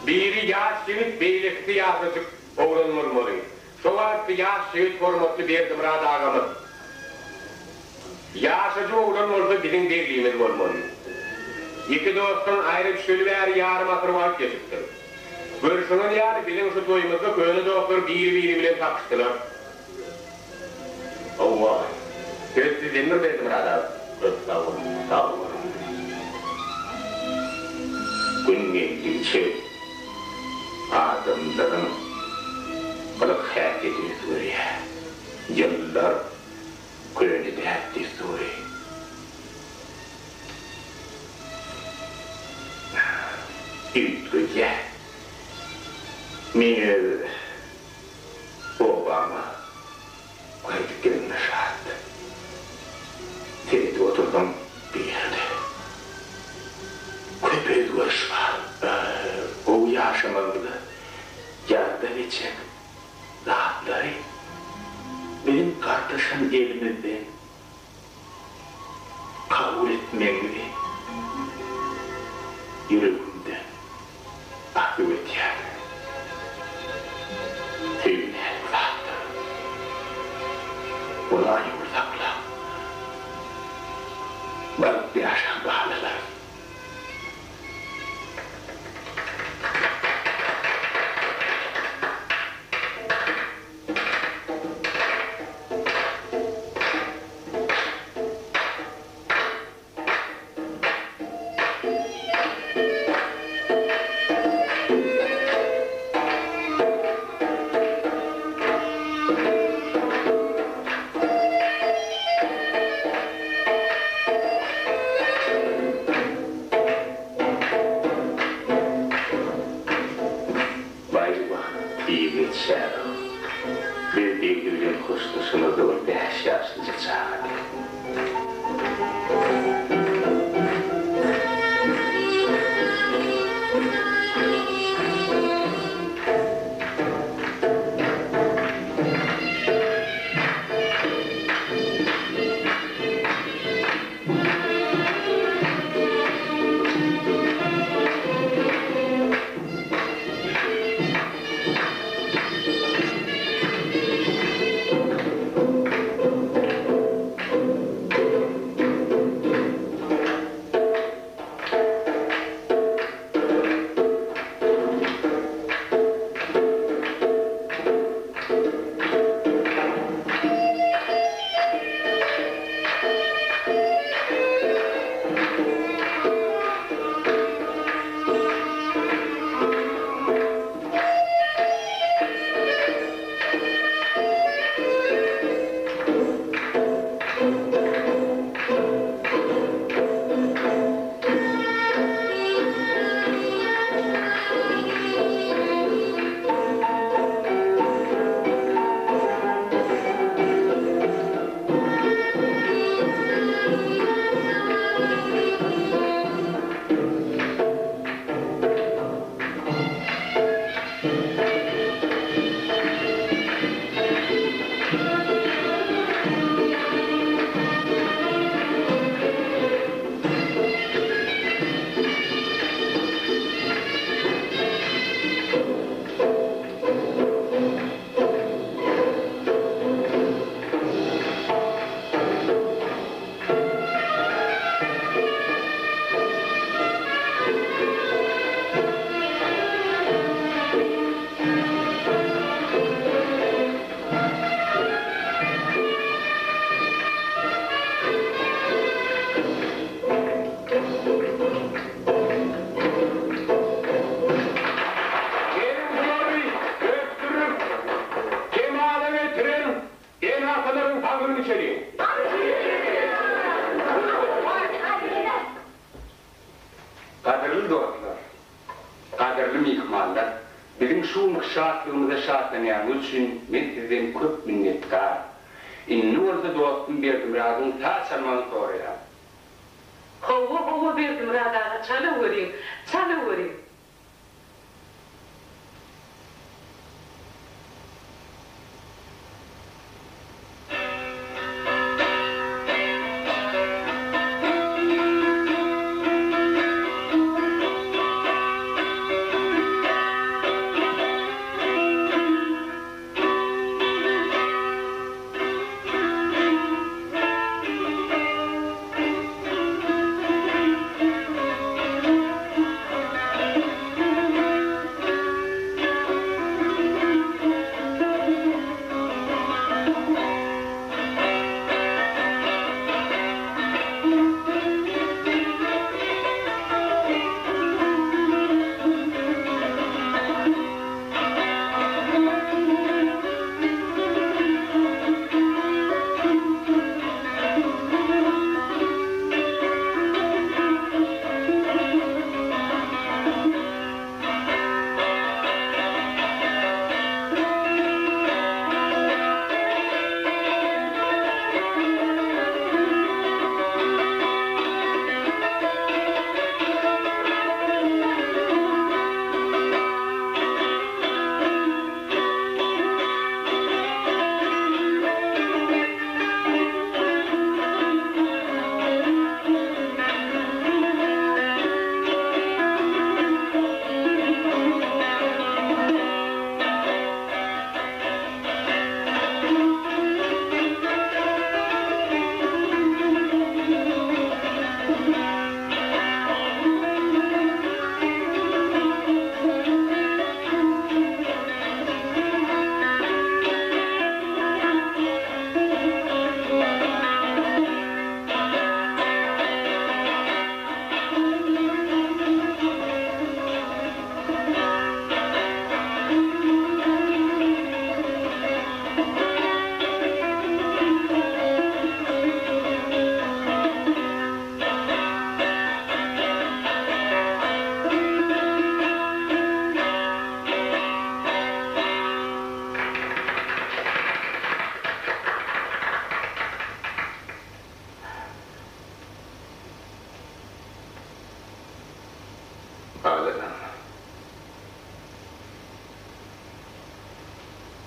biri yaş jigit beýlekli ýaşadyk oğlanmaly. Şoňa yaş jigit hormatly Berdimurad agamyz. Yaşagy oğlan bolsa biziň derliğimiz bolmaly. İki dostun ayrı düşülüp bäri yarım asır wagt geçipdir. Görüşüňiz ýaly biziň şu toýumyzda köni dostlar biri bilen tapyşdylar. Allah. Kötü demir Berdimurad agam. Sağ olun. Gün geçtikçe adamların balık hareketi Suriye. Yıllar köyünü de etti Suriye. Ütgüce meni Obama koyup gelin şart. Seni de oturdum bir yerde. Köpeği görüşme. O yaşamalı yardım edecek rahatları benim kardeşim elimizden kabul etmemeli yüreğimden akıl et yani sevine rahattır ona yurdakla balık bir aşağı bağlılar. Kadirli dostlar, kadirli mihmanlar, bizim şu şartlığımıza şartlayan için ben sizden köp minnettar. İnni orada dostum Berdimurad'ın ta salman soruya. Hova Berdimurad'a çalıverin.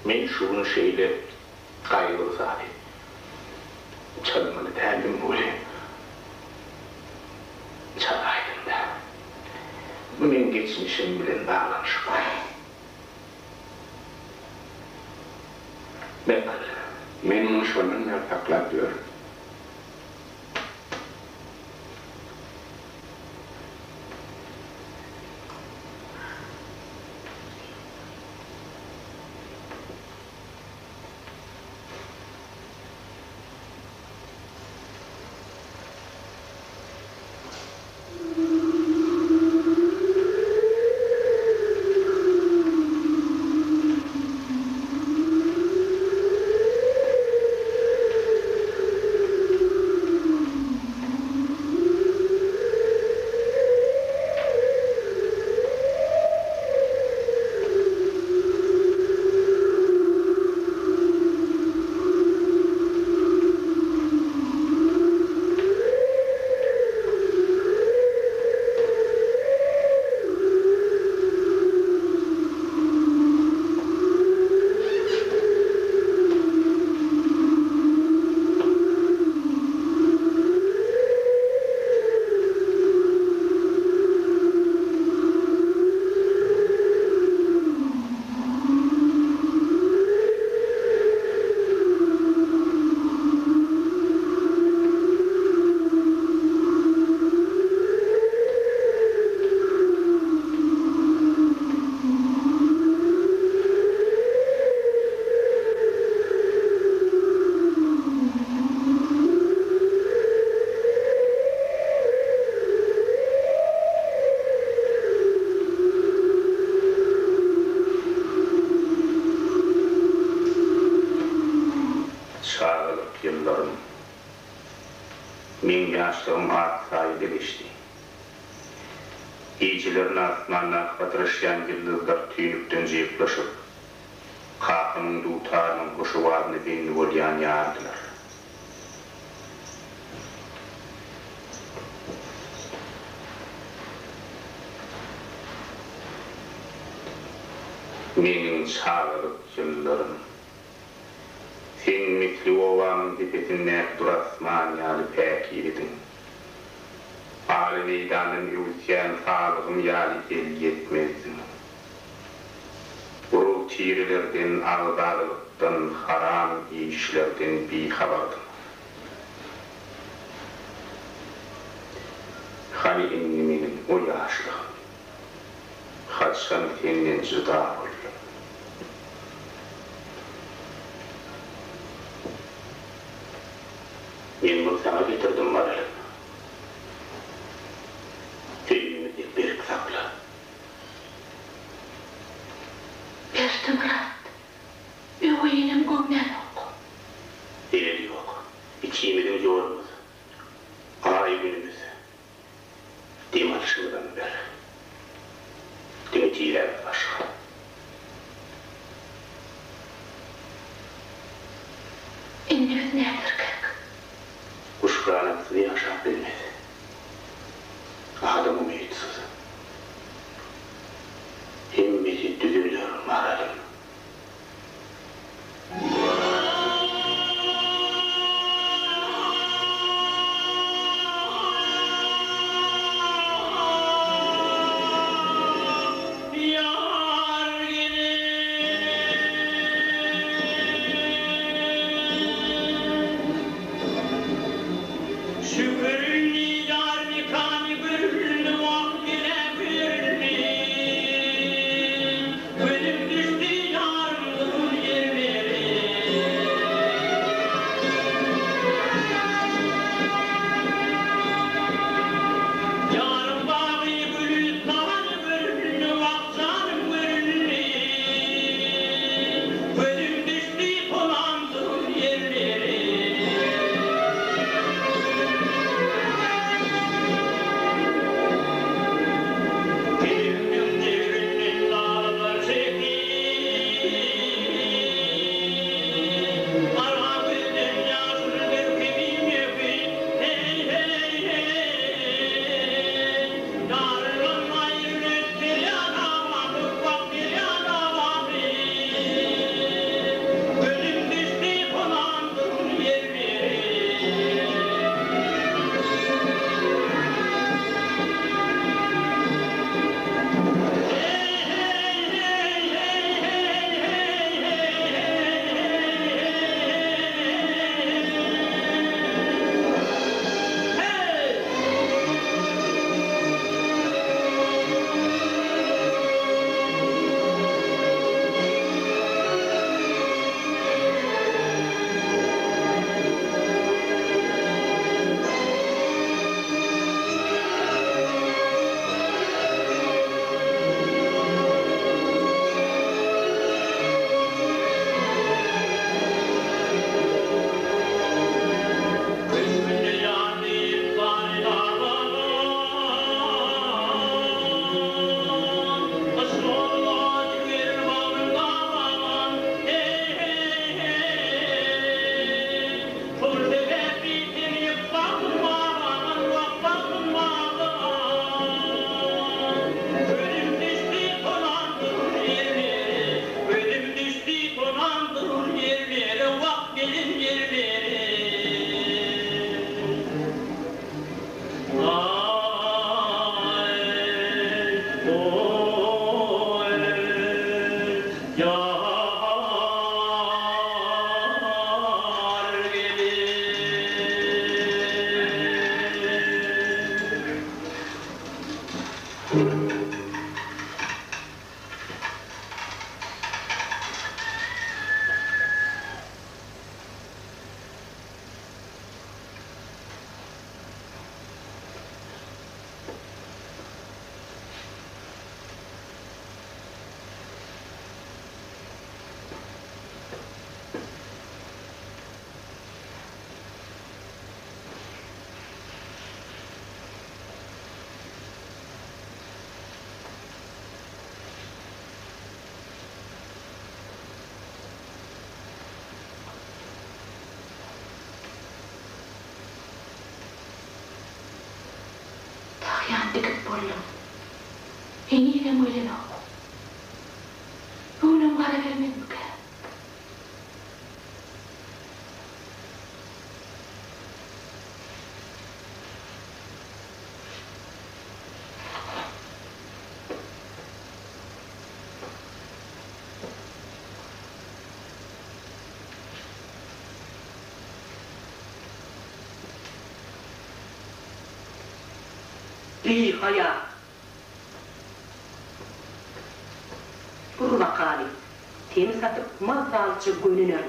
Men şunu şeyle kaygılı zadi. Çalmalı derdim böyle. Çalaydım da. Men geçmişim bilen bağlanış var. Men şonun yartaklap diyor. Yıllarım, min yaşlığım at sayıda geçti. İyicilerin asmanına katırışyan yıldızlar tüynükten ceyiplaşıp, kakının dutarının koşuvarını binli olyan yardılar. Menin çağırıp yıllarım, sen mitli ovanın dipetinde durasman yalı pek iridin. Ağrı meydanın yürütyen sağlığım yalı el yetmezdin. Burul tirilerden, ağdağılıktan, haram işlerden bir habardın. Hani enneminin o yaşlı, kaçsan senden cıda oldu. Ben bunu sana getirdim varalım. Köyümüzde bir sakla. Berdi Murat. Üveyinin gömmen oku. Delili yok. İçimizin yorumuz. Ay günümüz. Dimaşımdan beri. Demetiyle başka. İnnimiz nedir ki? Kuşkuranatını yaşam bilmez. Adamı meyitsiz. Hem bizi düzülür maralım. Ya dikip bollum. Eniyem öyle ne oldu? Oğlum kara vermem mi ki? İyi hayat. Burma kali. Teni satıp mal sağlıkçı gönülerim.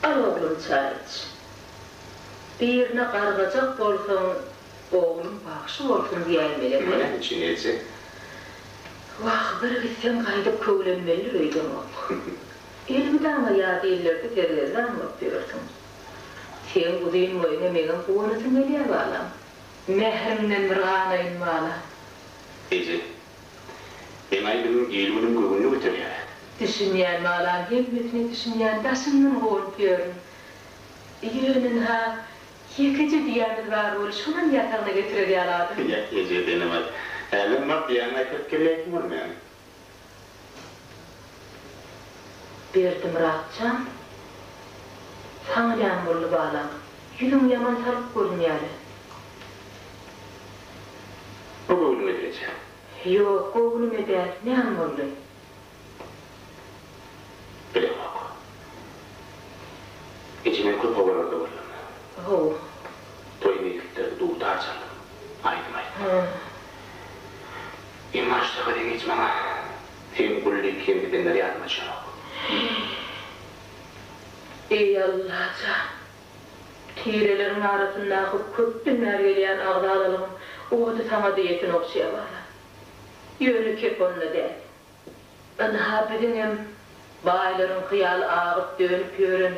Al oğlum çay iç. Birine kargacak bolsun, oğlum bakışı olsun diyelmeli. Ne için etse? Vah, bir gitsen kaydıp kövlenmeli röydüm ol. Elimden ayağı değillerdi terlerle anlatıyorsun. Sen bu deyin boyuna menin kuğunatın neliye bağlam. Mehrimden bir ağanayın bağlam. Ece, emay benim eğilimin göğünü götürüyor. Düşünmeyen bağlam, hemmetine düşünmeyen daşından korkuyorum. Yönün ha, yıkıcı diyemiz var ol, şunun yatağına götürür yaladım. Ya Ece denemez. Elim bak yanına kötkeleyekim olmayan. Berdim Rahatcan, sana yağmurlu bağlam. Yüzüm yaman sarıp görünüyordu. O göğünü ödeyeceğim. Yok, oğlum eder, ne yağmurlu? Bile bak. İçime kul havalarda varım. Ho. Toyun yıkıkları doğu tarçandım. Aydım. İmajda kadar geçme ama. Sen kulli kendi benleri yardım açın o. Ey Allah'ca. Tirelerin arasında akıp köptünler geleyen ağdağalığım, oğdu sana diyetin okşaya bağla. Yönü kep onunla değil. Anha bedenim, bayların hıyal ağıp dönüp yörün.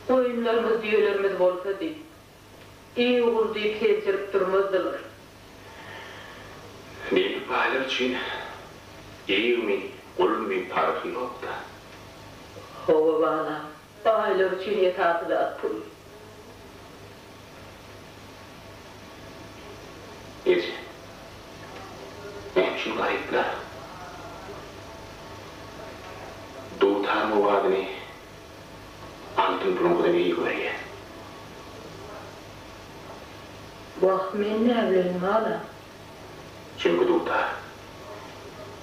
Oyunlarımız, diyorlarımız olsa değil. İyi olur deyip kesirip durmazdılar. Benim baylar için iyi mi, olum bir farkı yok da. Hova bağla, baylar için yetatı da atıl. Ece, benim için garipler. Doğu tarımı vaadini antın bulunmadan iyi görüyor. Vah, men ne evlerim hala? Çünkü Doğu tarım,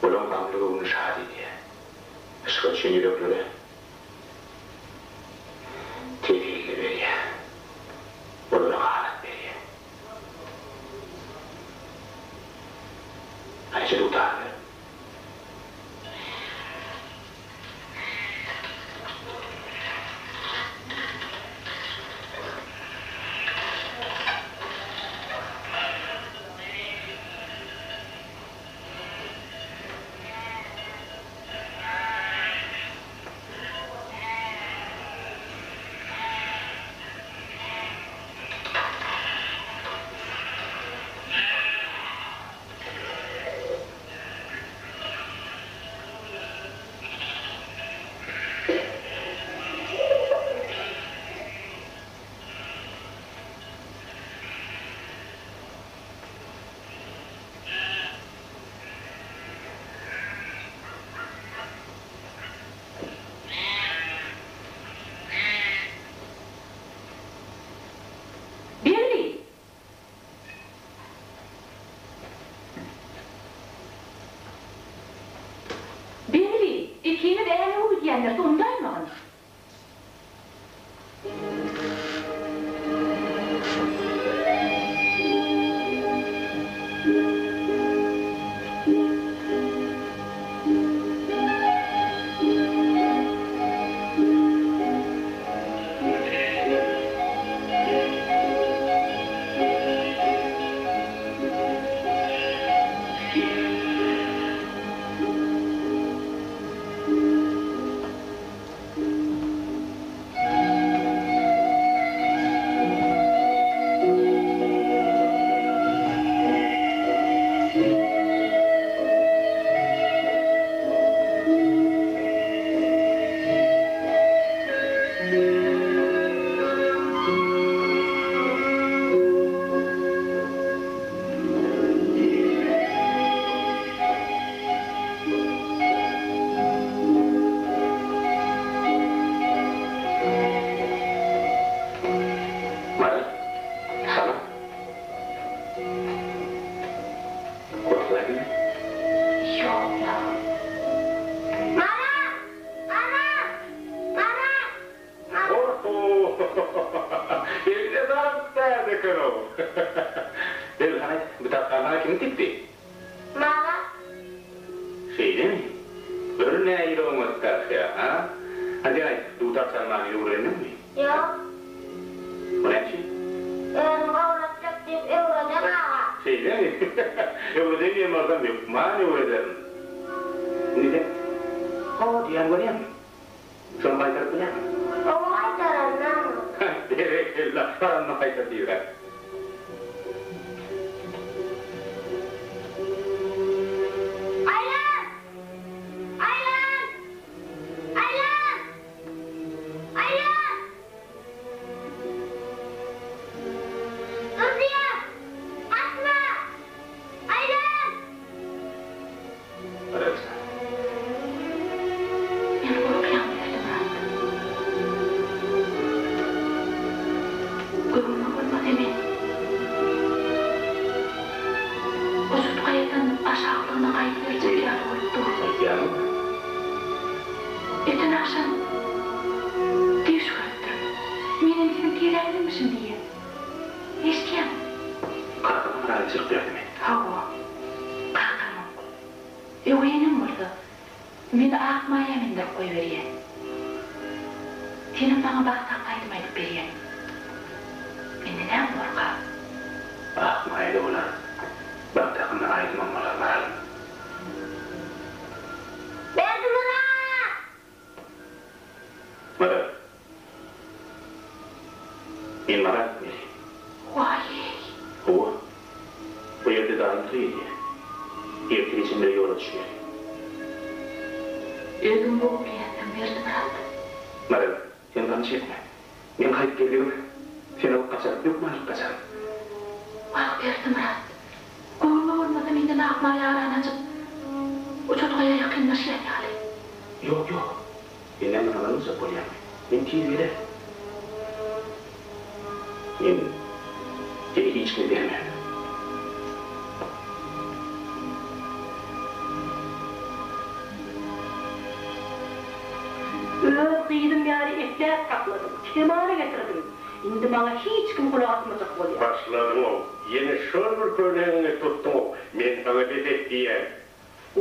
olan gamlığı onu şahit ediyor. Aşkı için yürekleri tevhidli veriyor. Onlara halat veriyor. Ayrıca Doğu tarım. Hani bu tatlarına kim dikti? Mama. Şeyde mi? Böyle ne ayrı olmadı tarafı ya, ha? Hadi ay, bu tatlarına öğrendin mi? Yok. Bu ne şey? Öğretecek deyip öğreneceğim ama. Şeyde mi? Öğreneyim oradan yok. Mani öğrederim. Neden? O diyen var ya mı? Şunu baytarıp bilen mi? Onu aytaranlar mı? Derek ella, paranla baytar diyorlar. Aylan! Aylan! Aylan! Aylan! Kızım! Atma! Aylan! Evet. Ben korkuyorum dedim artık. Görünme olma demeyin. O süt kayıtın aşağılığına kayıtlayacak yer oldu. Yani Eten akşam diş gördüm. Benim senin tirenli misin diye. İsteyem. kalkıp arayacak verdim. Hava. Kalkamam. O yenim burada. Beni akmaya mindir koy veriyem. Senin bana baktan kaydımaydık beriyem. Ben neden korkam? Ah, mayda olar. Bak takımda aydın olmalar var. Verdim ona! Mara. Ben Mara etmeli. Vay. O. Bu yerde daim kıydı. Erkek için bir yola düşmeli. Özüm boğup yendim verdim rahat. Mara, sen bana şey etme. Ben kayıp geliyorum. Sen alıp kaçarım. Yok mu alıp kaçarım? Bak verdim rahat. Görme olmasa benden akmaya aranacak. O çocuğa yakınlaşıyor yani. Yok yok. Benden bana uzak ol yani. Ben tiyir verir. Ben seni hiç mi vermem. Kıydım yani etler sakladım. Kemara getirdim. Şimdi bana hiç kim kulağı atmayacak oluyor. Başladım o. Yeni şor körleğini tuttum o. Men sana dedek diye.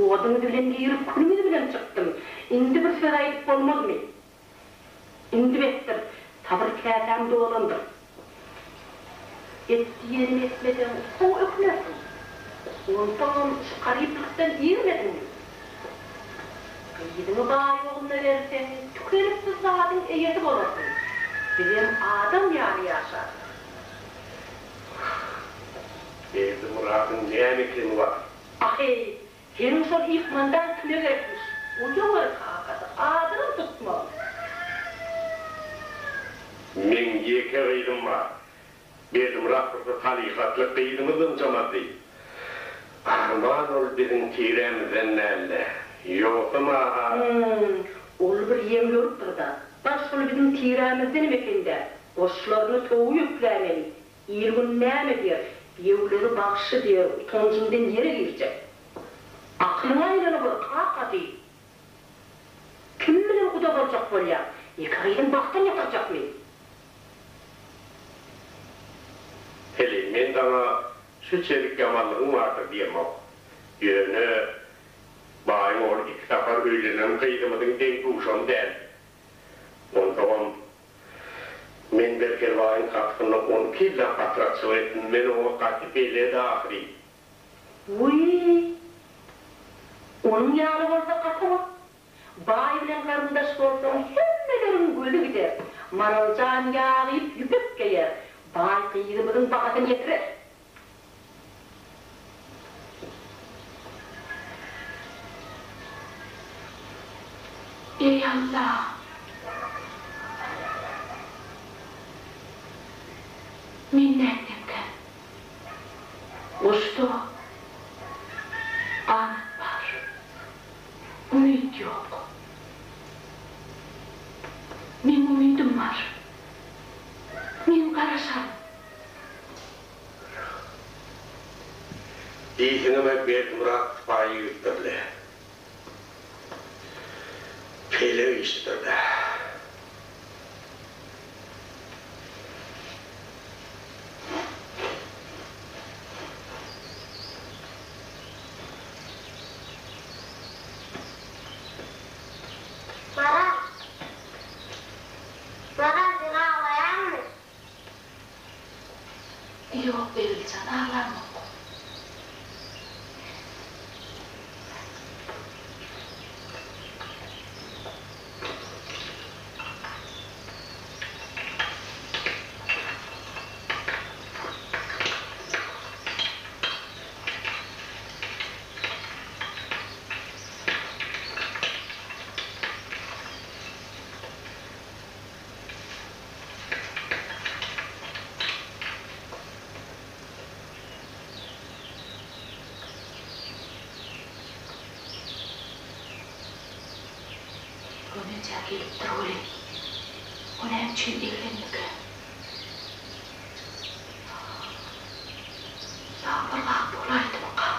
O adını bilen giyirip kulümünü bilen çıktım. Şimdi bir söz ayıp olmaz mı? Şimdi bektir. Sabır kâsem dolandır. Ettiğini etmeden o ökülersin. Ondan şu gariplikten iyirmedin mi? Kıyıdını bağ yoluna versen, tükenipsiz zaten eğitip olasın. Bizim adam yani yaşar. Derdi Murat'ın ne emekliği var? Ahi, senin son ilk mandan kime vermiş? Ucu var kakası, adını tutma. Men yeke kıydım var. Derdi Murat'ın halikatlı kıydımızın camadı. Arman ol bizim tiremizden nerede? Yok ama... Onu bir yem görüptür da. Başkalı bizim tiremizden mekinde. Boşlarını soğu yüklemeli. İlgun ne diyor? Yevleri bakışı diyor, utançından yere girecek. Aklına aylanı var, kaka değil. Kim bilir kuda olacak böyle ya? Yıkayın baktan yapacak mı? Hele men sana şu çelik yamanlığın vardır diyemem. Yönü... Bayım ol iki sefer öylenen kıydımızın denk uşam değil. Ondan men belki bayım katkını 10 killa patratsı ettim. Men o katı belli de ahri. Uy! Onun yanı olsa katama. Bağ bilen karındaş olsan hemmelerin gülü gider. Manalcan yağıyıp yüpüp geyer. Bağ kıyırımızın bakatını getirir. Ey Allah! Minnetimden. Uçtu. Anıt var. Ümit yok. Men ümidim var. Men karışam. Diysinime Berdi Murat payı yutturdu. Pele iştirdi. Yok verilcan, ağlarma. Gelip duruli. Ona için ilginlik. Yağmurlar dolaydı bakalım.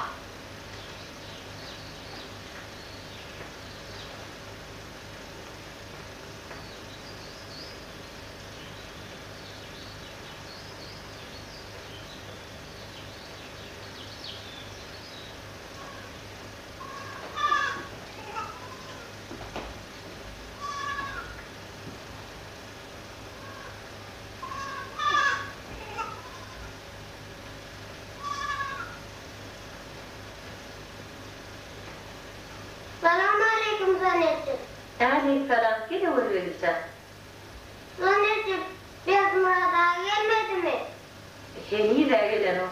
Selamünaleyküm zannettim. Aleykümselam, gene verilcan. Zannettim, biraz Murat ağa gelmedi mi? Heni de gelen o.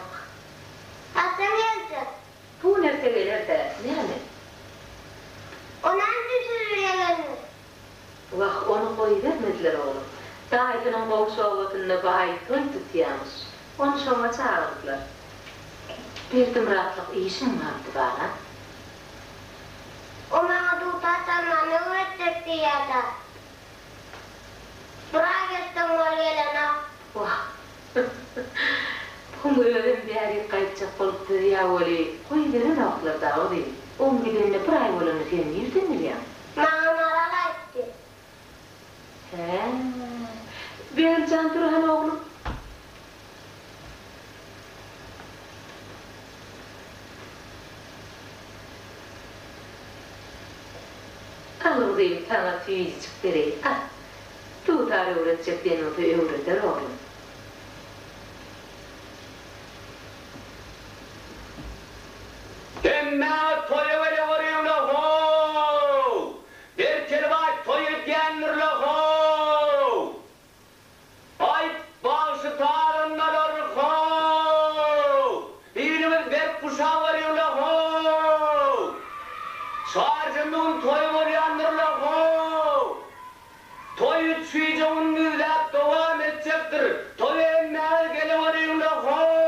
Hatta geldi. Bu nerede gelir de, ne yani? Ona düşürür gelir. Vah, onu koyuvermediler oğlum. Dağıtının boğuş oğlutunda bayi toy tutuyormuş. Onu şova çağırdılar. Birdim rahatlık işim vardı bana. O bana tutarsanla ne öğretecekti ya da. Bırak ettim o gelene. Vah. Bunu öğren bir yere kayıtacak olup da ya öyle koyuverin oklar da o değil. 10 bilinle pıray olanı sen yerdin mi ya? Bana marala etti. He. Verilcan Turhan oğlum. Alırdayım sana tüyücük vereyim. Al. Tuğtar öğretecek beni o da öğretir oğlum. Demme toyu veri varıyla ho! Bir kelvay toyu diyenirle ho! Ay bağışı tarınmalar ho! Birimiz bir kuşa varıyla ho! Şarjımın toyu varıyanırle ho! Toyu çüyeceğin müddet devam edecektir. Toyu emmel geli varıyla ho!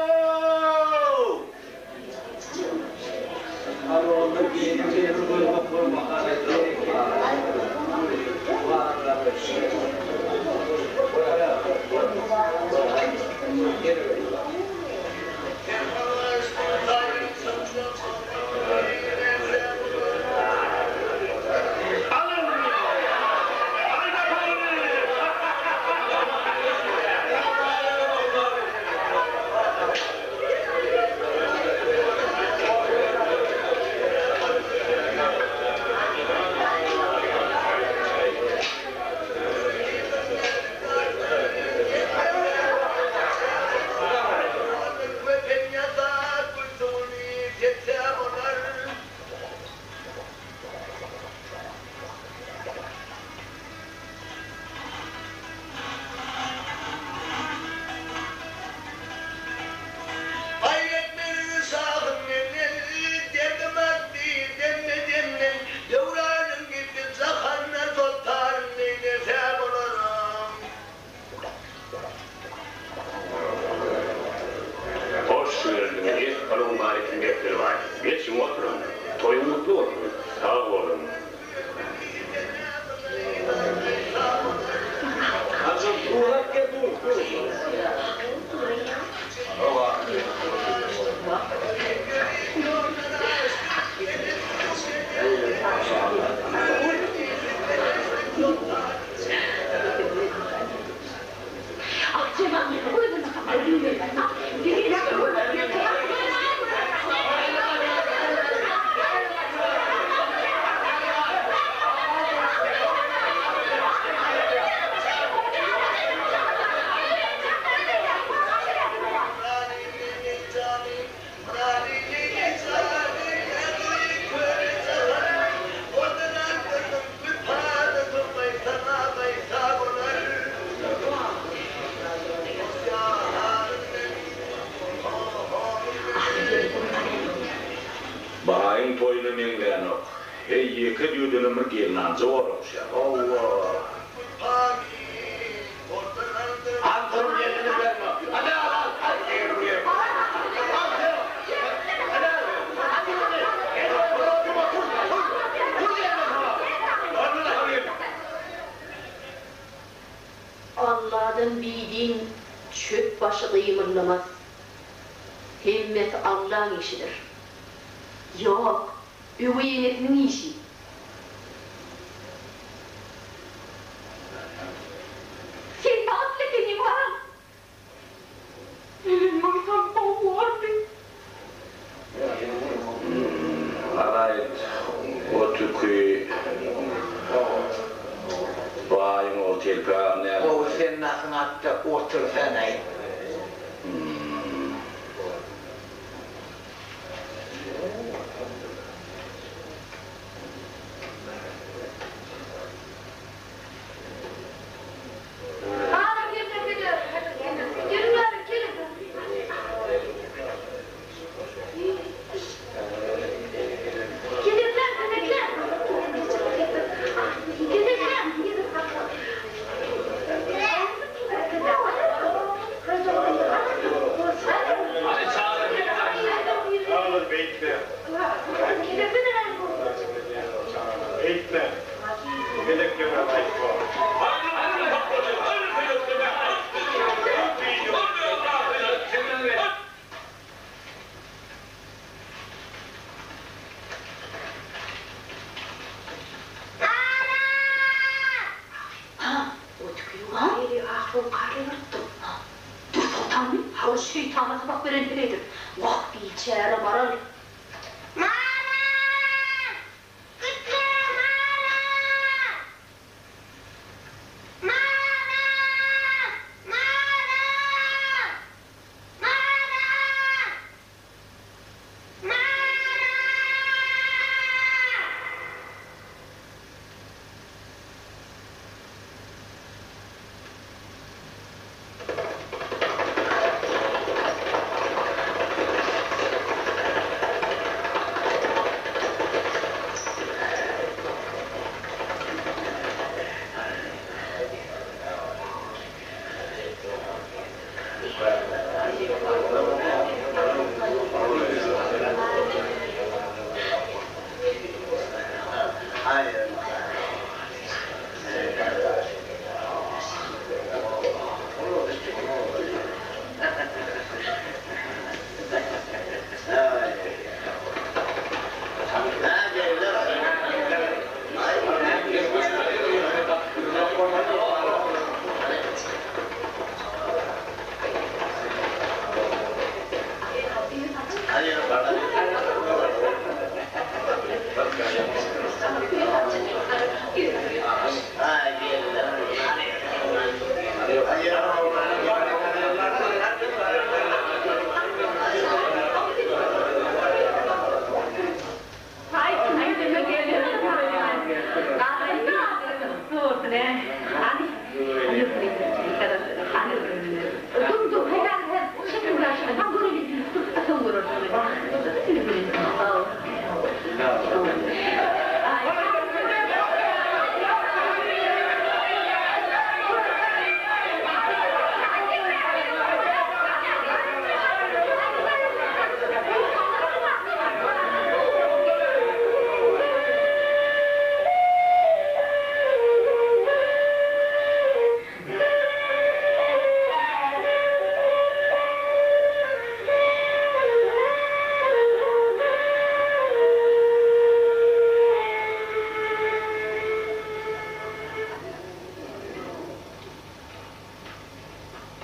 Geçin oturun. Toyun mutlu olsun. Sağ olun. toyunu mengleyen o. Iki düdünümür gelin anca olmuş ya. Allah. Antonum yedini verme. Hadi al. Hadi gel buraya. Allah'ın bildiğin çöp başı kıymırlamaz. Himmet Allah'ın işidir. Yok, üveyinetinin işi. Sen tatlı benim ha? Benim mağazam boğardı. Alayet, o tükü bayım otel kanı. O sen nasıl attı otursana. Şeytana sabah veren bireydir. Vah bir içeri varar.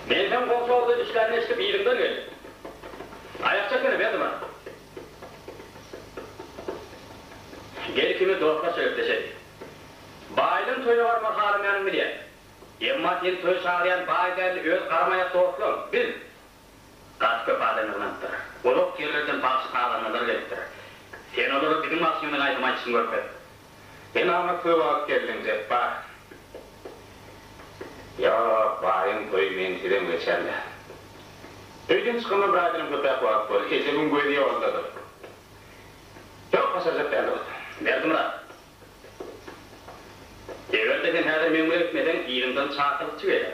Menzem konsolda işlerini işte bilimden geldi. Ayak çekini verdim ha. Gelikimi doğruğa söyleyip Baylın toyu varmak halim yanım bile. Yemmat yeri toyu çağırayan baydelli öz karamaya doğrulun. Biz kaç köpaden ırlanttır. Oluk yerlerden bağışı sağlanmaları gerektir. Sen olur bizim aksiyonu kaydıma için görped. Ben ama köy vakit geldim Zeppa. Yok, bayım toyu mentirem geçerli. Öyden çıkımı bırakırım köpek vakit olur. Ece gün göğüye oldadır. Yok, pasajak geldi. Berdim Murat. Evvelden häzir meňe etmeden ýerimden çakyp çıkýar.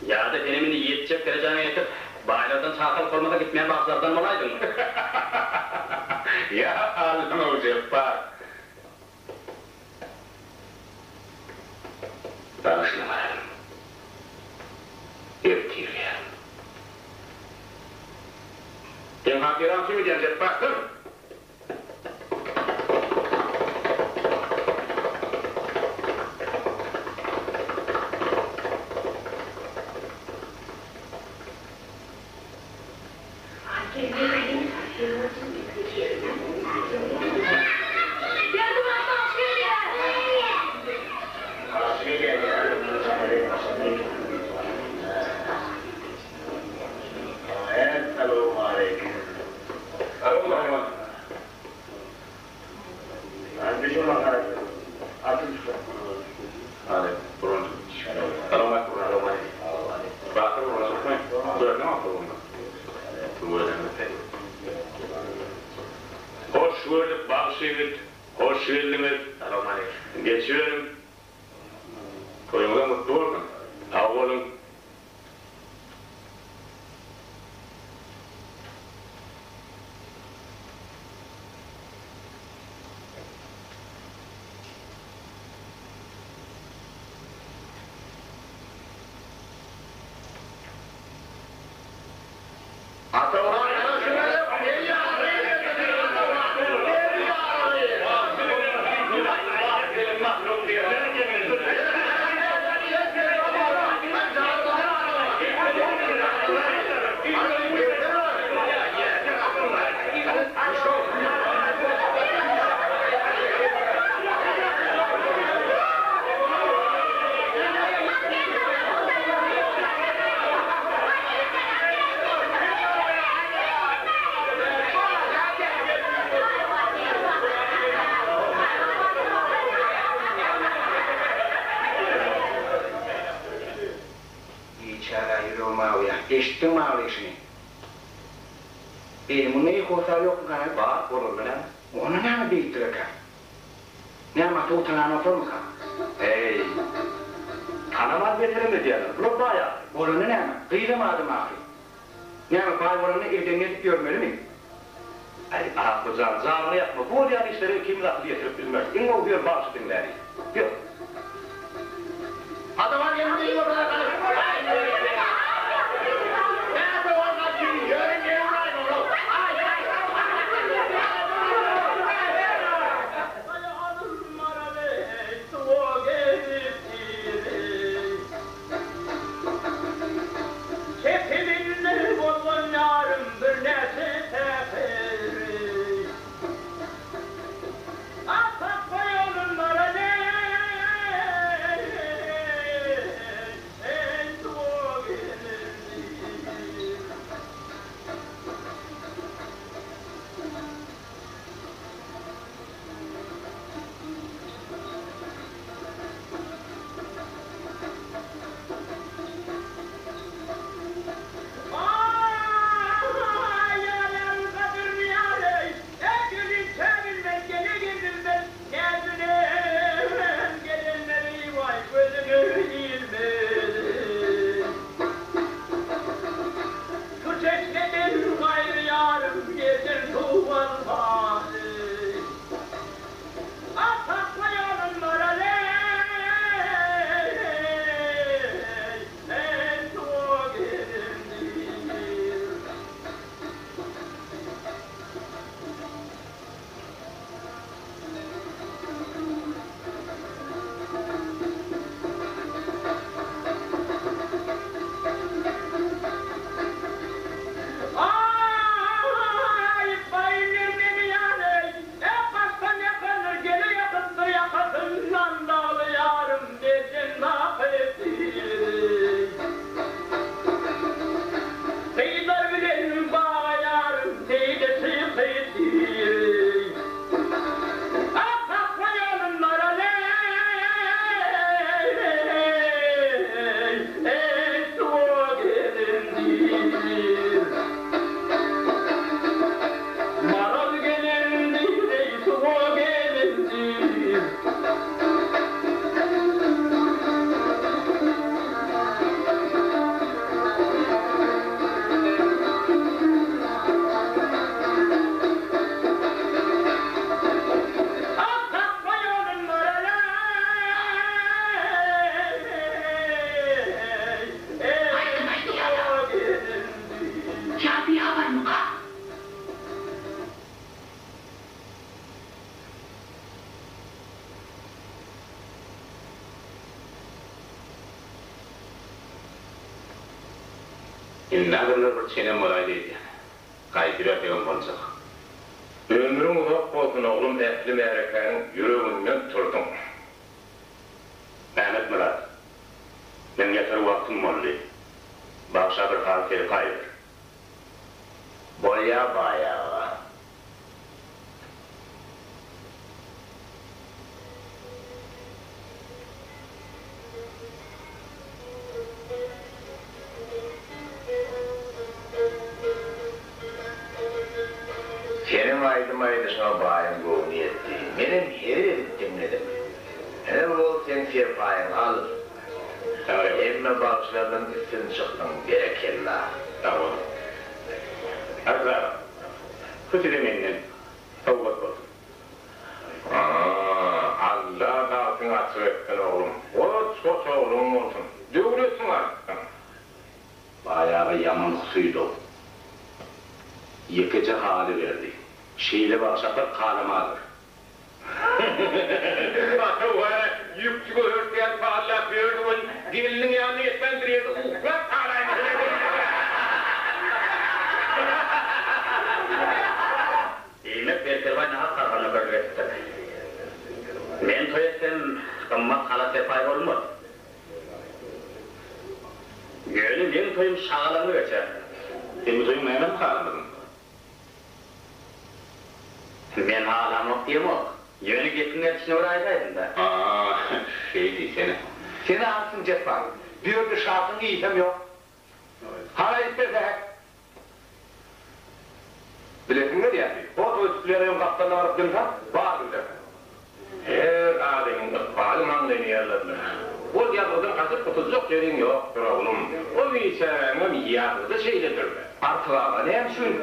Ýa-da denemini ýetjek derejäne ýetip, baýlardan çakyp bolmasa gitmeýän baglardan bolaýdyň. Ya Allah'ım o Ceppar. Bağışlamayalım. Ertileyelim. Sen hakiram kimi diyen Ceppar? Dur. Hoş gördük Bağışıvit, hoş geldiniz. Geçiyorum. Toyumuza mutlu olun. Sağ olun. Eşittin mi ağlı işini? Benim bunu iyi kurtar yok mu kanal? Var, olur mu ne? Onu ne mi büyüttürük ha? Ne ama tuğutanağına otur mu kan? Hey, tanamaz beterim diyelim. Bu bayağı. Onu ne mi? Kıylamadım ağlı. Ne mi? Bay oranı evden gelip görmeli miyim? Ay, ahaplıcan, zarını yapma. Bu diyen işleri kim lafı getirip bilmez. İn o bir bağışı dinleri. Yok. Adamlar yanında iyi orada kalır. İnnadırlar bir çenem olaydı yani. Kaydıra devam olacak. Ömrüm uzak olsun oğlum ehli mehrekenin yüreğinden turdum. Mehmet Murat, ben yeter vaktim oldu. Bakşa bir harferi kaydır. Boya bayağı. Senin aydın bayın bu niyetti. Benim her ettim ne demek. Hem ol sen serpayın al. Emme bağışlardan üstün çıktın. Berekella. Tamam. Arkadaşlar, kötü demeyinin tavuk olsun. Allah dağıtın açık ettin oğlum. Koç oğlum olsun. Dövülürsün artık. Bayağı yaman suydu. Yıkıcı hali verdi. Şeyle bağışaklar kanamadır. Bakın var, yüksük örtüyen parlak gördüm. Gelinin yanına yetmendiriyordu. Ufak ağlayın. İlmek belirvay naha karhanı bölgestir. Men toy etsem, kımmat hala sepay olmadı. Gönül men toyum şağalanı geçer. Sen bu toyum hemen kalmadın. Men halam yok diyem o. Yönü getinler için oraydaydın da. Şey değil seni. Seni alsın Cesman. Bir ödü şartını giysem yok. Hala isterse. Bilesin ne diye? O üstülerin kaptanına varıp dönsen, bağır güzel. Her ademin ıkbalı manlayını yerlerler. O diyaklıdan kasıp kutuzluk yerin yoktur oğlum. O miyseğine miyaklıda şeyledir be. Artık ağa ne hemşin?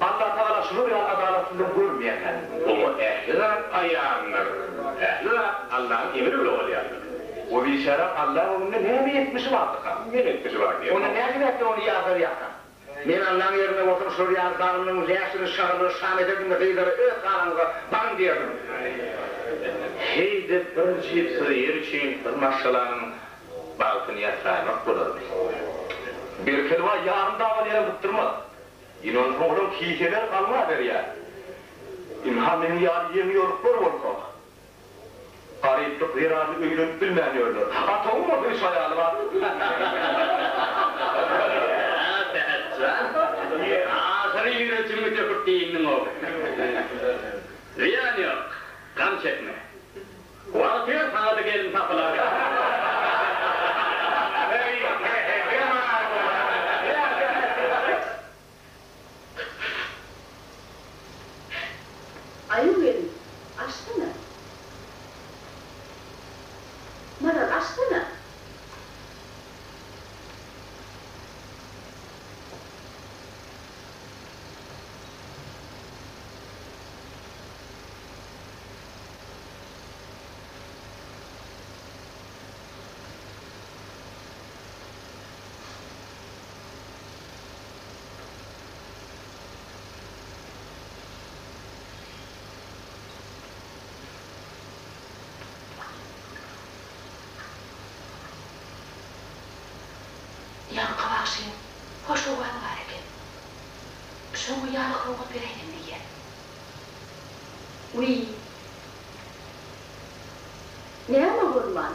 Allah Teala şunu ya adaletsizlik görmeyen. Onu ehli zat ayağındır. Ehli zat Allah'ın emri bile oluyordur. O bir şeref Allah onunla ne mi etmişi vardı ha? Ne etmişi var diye. Onu ne etti onu yazar yakan. Men Allah'ın yerine oturup şu yazlarının leşini şarını şan ederdim de kıyıları öz karanlığa ban diyordum. Heyde ölçüyüpsü yer için maşalanın balkını yasaymak bulurdu. Bir kelva yarın davalıya tutturmaz. Yine onun oğlum kiyseler kalmadır ya. İmhanını yemiyorlar olsa. Gariplik zirarlı öylünüp bilmeniyorlar. Atağım mı bir hayalı var? Ağzını yürütümü döküp değilmin o. Ziyan yok. Kan çekme. Valtıyor sana da gelin tapılar. Ayıl verin, açsana. Maral, açsana. Yankı bakşıyım, hoş oğlan var eken. Şunu yarık roğut vereydim diye. Uy. Ne ama hurman?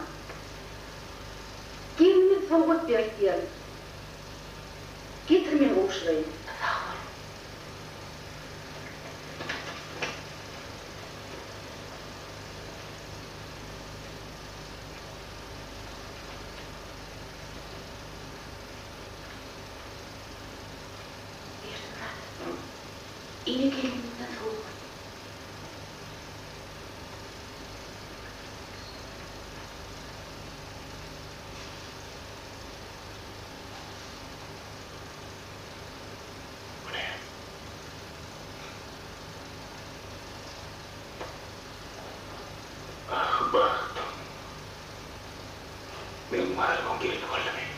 Gelinin soğut verek diyelim. Getirmeyin oğuşlayın. Sağ ol. İyi gelinimden soğuk. Bu ne? Ah baktım. Benim varlığım geldi kollamayın.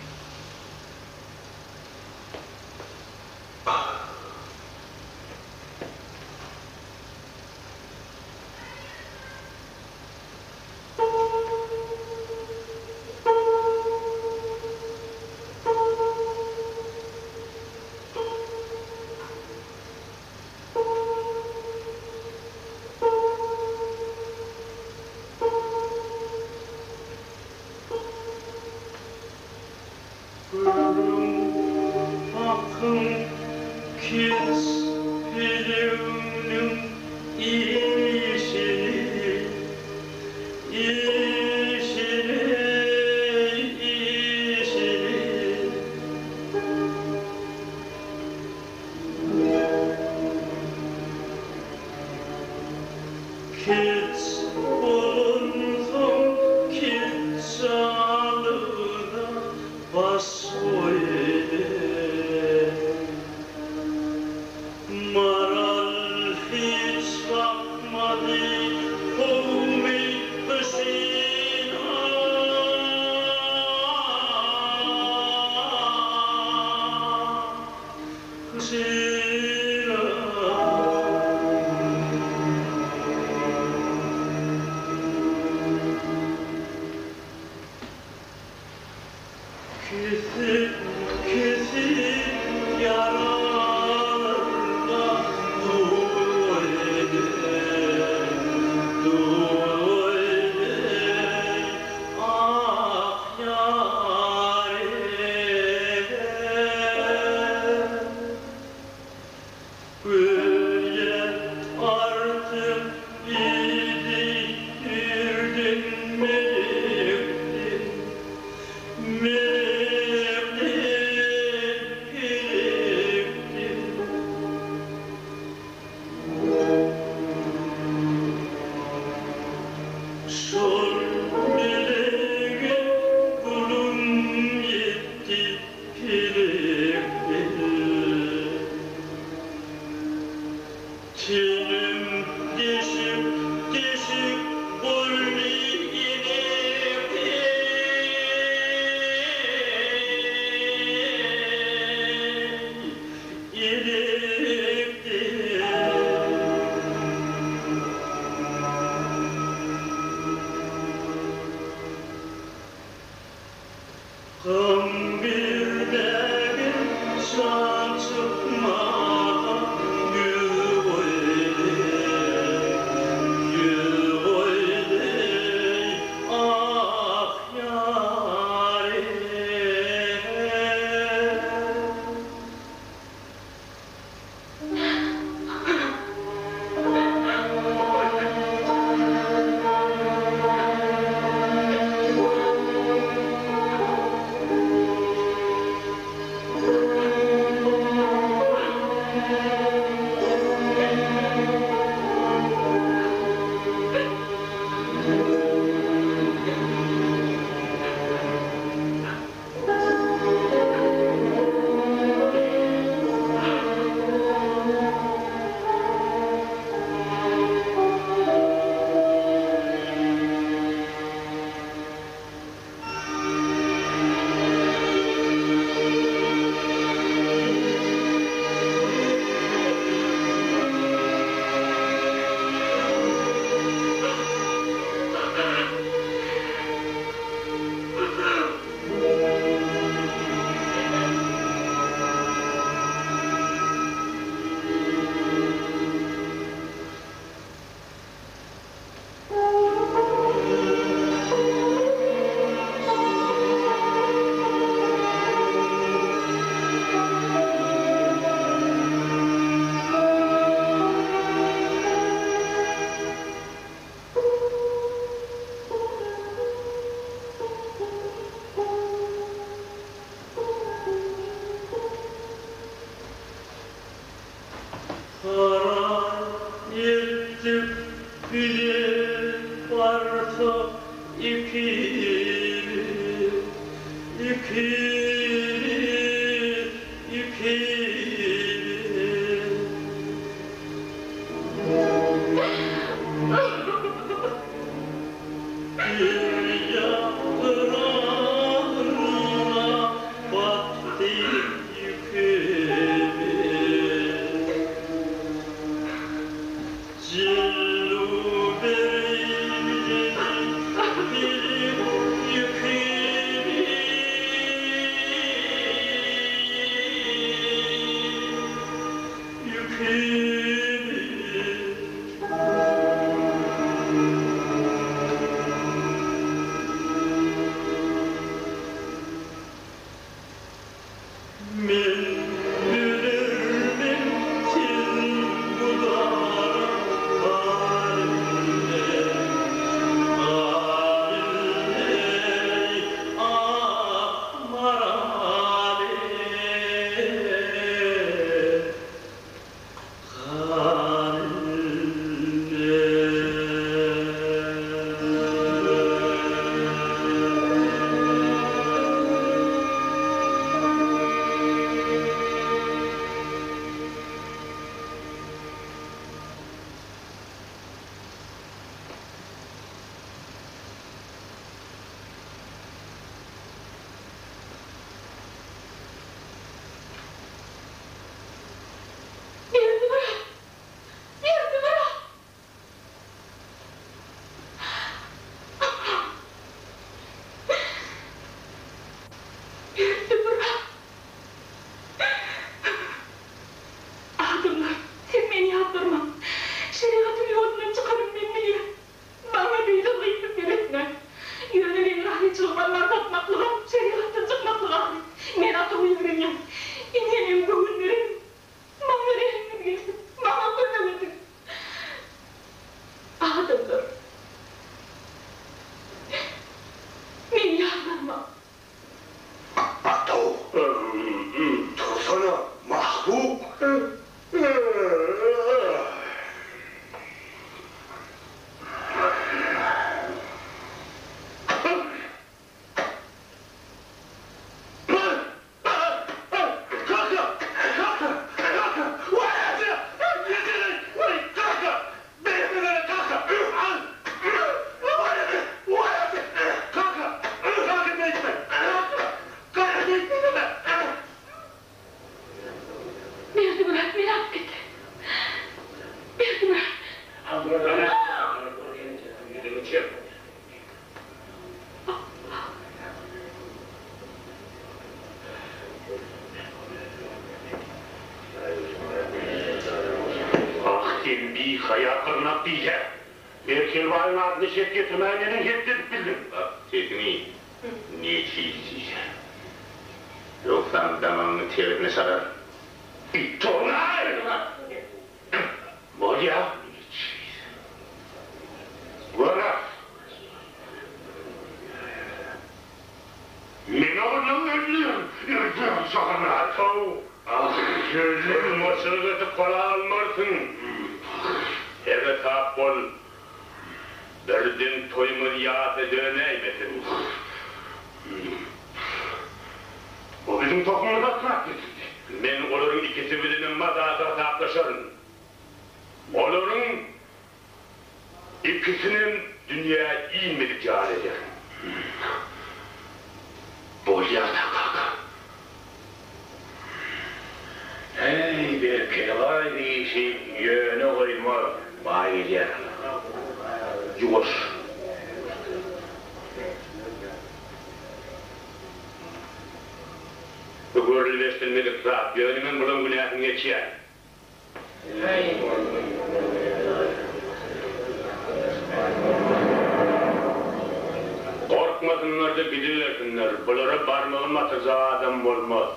Korkmasınlar da bilirlersinler. Bunlara barmağım atacağı adam olmaz.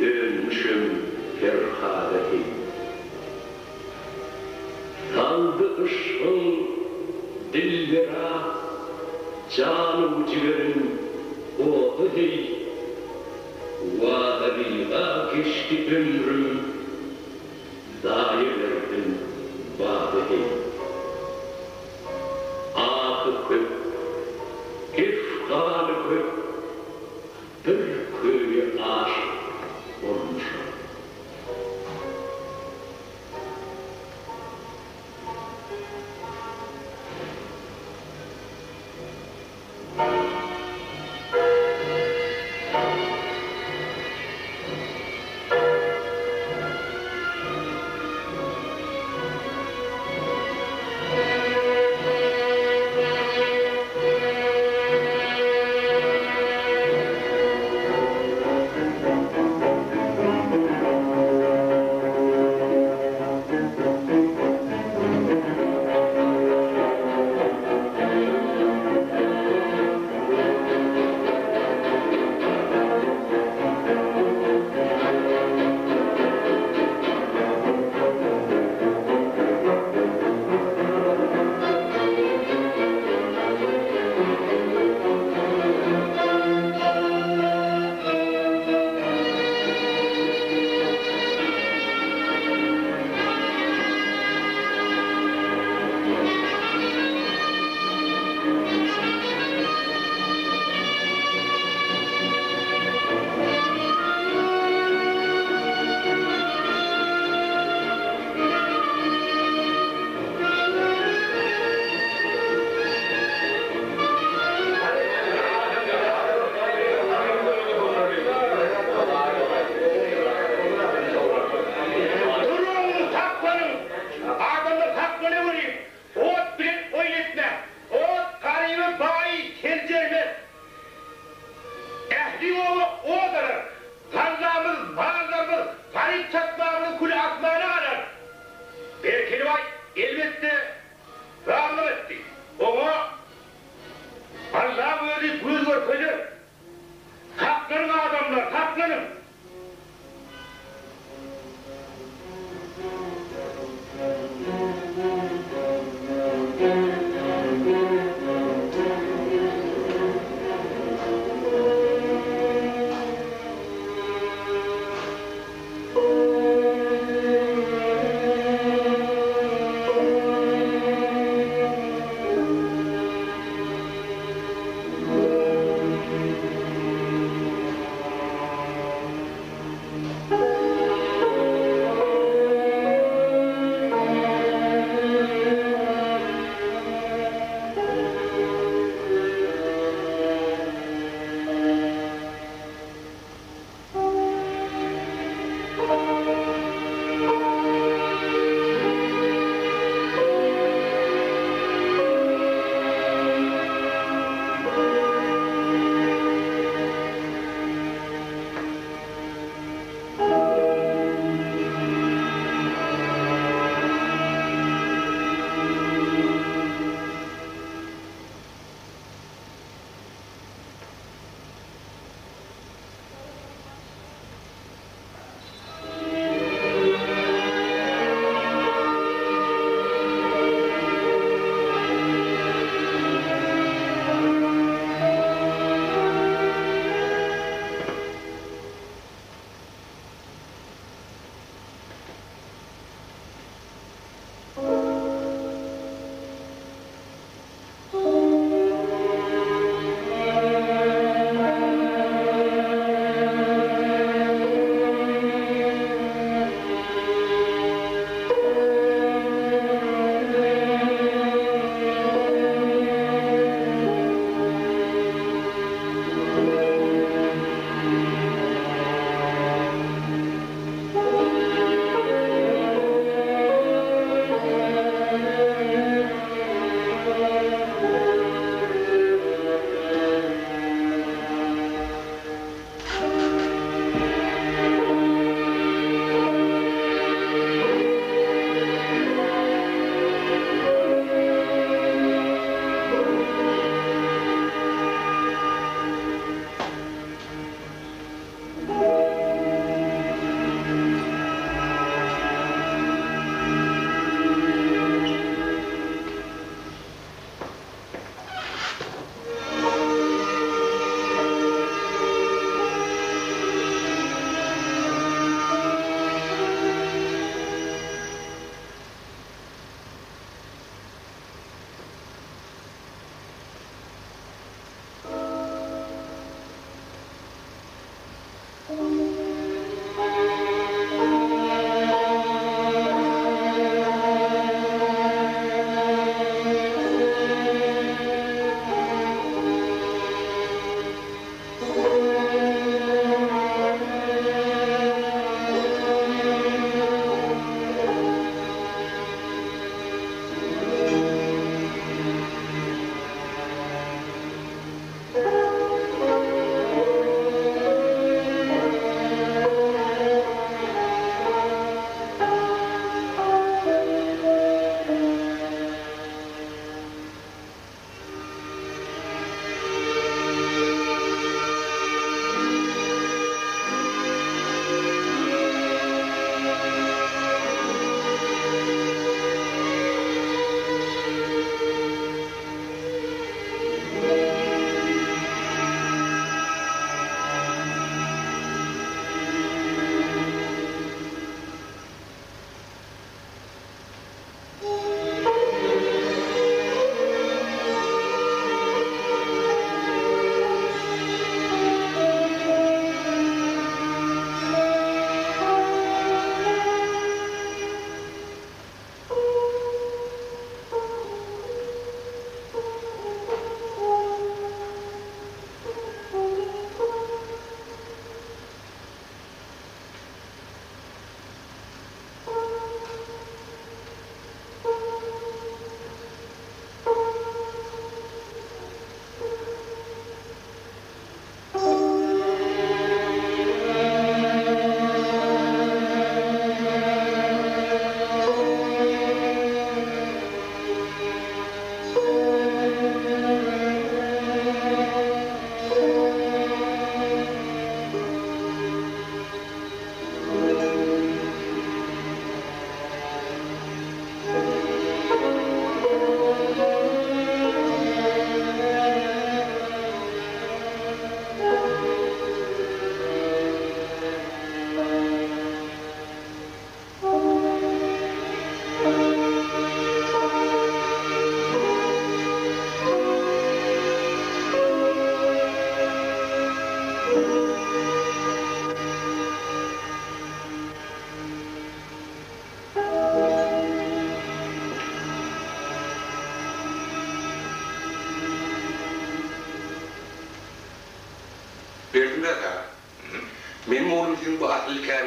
dönmüşüm Ferhadeti. Kaldı ışığın dillere, canım ciğerim oğlu hey. Vadiga geçti ömrüm, dairlerdim vadı hey. Ahı köp, ifkanı köp, bir köye aşık olmuşum.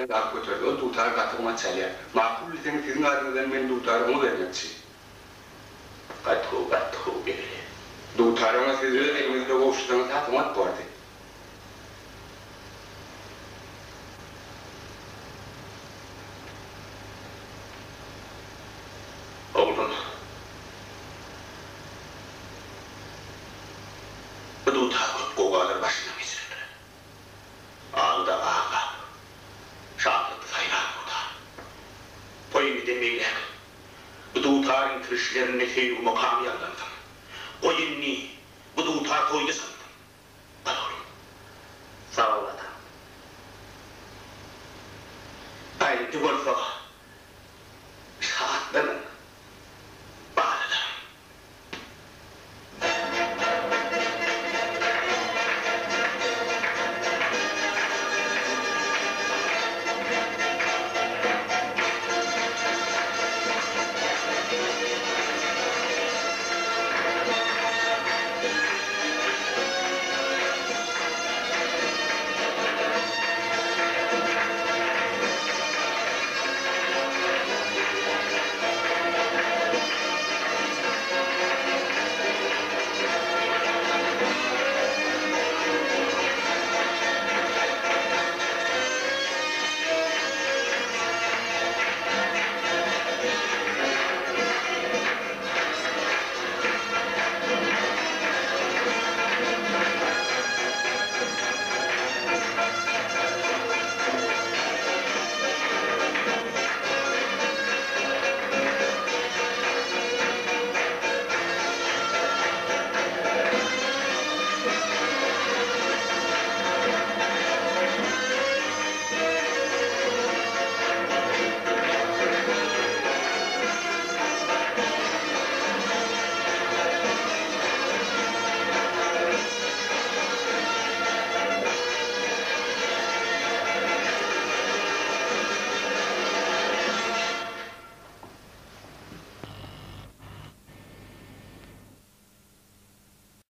dutarı da götürdü. O dutarı katılma çalıyor. Makul sen sizin adınızdan ben dutarımı vermekçi. Katı biri. Dutarıma siz öyle elimizde koştuğunuz hatırlat vardı. Oğlum. Bu dutar kovalar başına misirir. Ağda ağa. Şahlık sayran burada. Koyun demeyle. Bu dutarın kırışlarını feyru makam yalandım. Koyun bu dutar koydu sandım. Bana oğlum. Sağ ol adam. Ayrıca olsa saatlerin